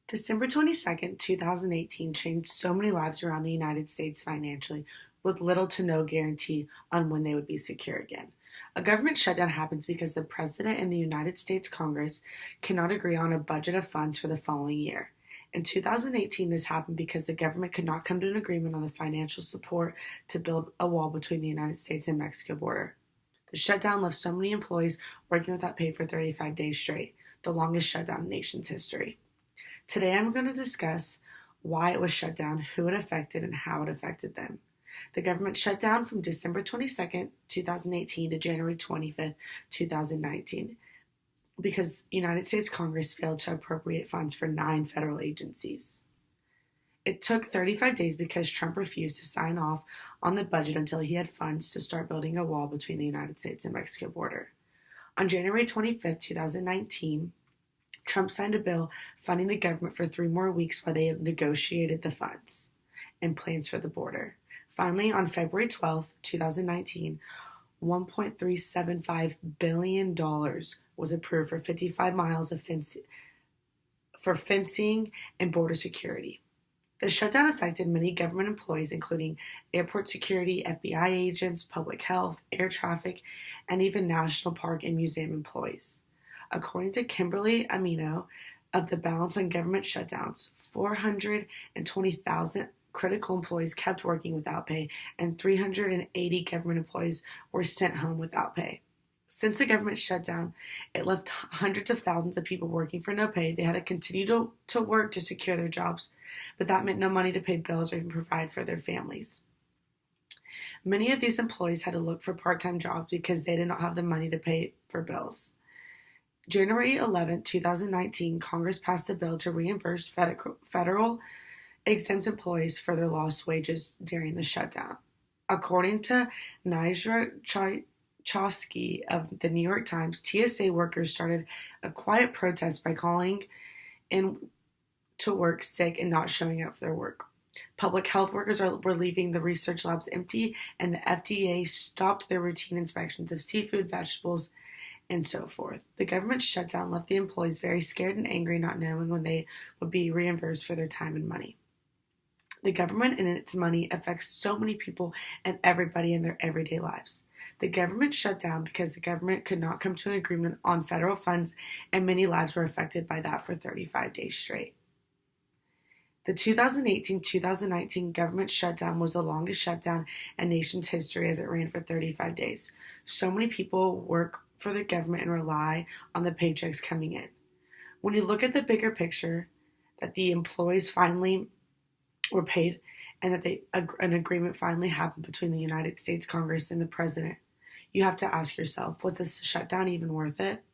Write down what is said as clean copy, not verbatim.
December 22nd, 2018 changed so many lives around the United States financially, with little to no guarantee on when they would be secure again. A government shutdown happens because the President and the United States Congress cannot agree on a budget of funds for the following year. In 2018, this happened because the government could not come to an agreement on the financial support to build a wall between the United States and Mexico border. The shutdown left so many employees working without pay for 35 days straight, the longest shutdown in the nation's history. Today I'm going to discuss why it was shut down, who it affected, and how it affected them. The government shut down from December 22nd, 2018 to January 25th, 2019 because United States Congress failed to appropriate funds for 9 federal agencies. It took 35 days because Trump refused to sign off on the budget until he had funds to start building a wall between the United States and Mexico border. On January 25th, 2019, Trump signed a bill funding the government for 3 more weeks while they negotiated the funds and plans for the border. Finally, on February 12th, 2019, $1.375 billion was approved for 55 miles of fencing and border security. The shutdown affected many government employees, including airport security, FBI agents, public health, air traffic, and even national park and museum employees. According to Kimberly Amino of the Balance on Government Shutdowns, 420,000 critical employees kept working without pay, and 380 government employees were sent home without pay. Since the government shutdown, it left hundreds of thousands of people working for no pay. They had to continue to work to secure their jobs, but that meant no money to pay bills or even provide for their families. Many of these employees had to look for part-time jobs because they did not have the money to pay for bills. January 11, 2019, Congress passed a bill to reimburse federal exempt employees for their lost wages during the shutdown. According to Nigel Chosky of the New York Times, TSA workers started a quiet protest by calling in to work sick and not showing up for their work. Public health workers were leaving the research labs empty, and the FDA stopped their routine inspections of seafood, vegetables, and so forth. The government shutdown left the employees very scared and angry, not knowing when they would be reimbursed for their time and money. The government and its money affects so many people and everybody in their everyday lives. The government shut down because the government could not come to an agreement on federal funds, and many lives were affected by that for 35 days straight. The 2018-2019 government shutdown was the longest shutdown in nation's history as it ran for 35 days. So many people work for the government and rely on the paychecks coming in. When you look at the bigger picture, that the employees finally were paid and that an agreement finally happened between the United States Congress and the President, you have to ask yourself, was this shutdown even worth it?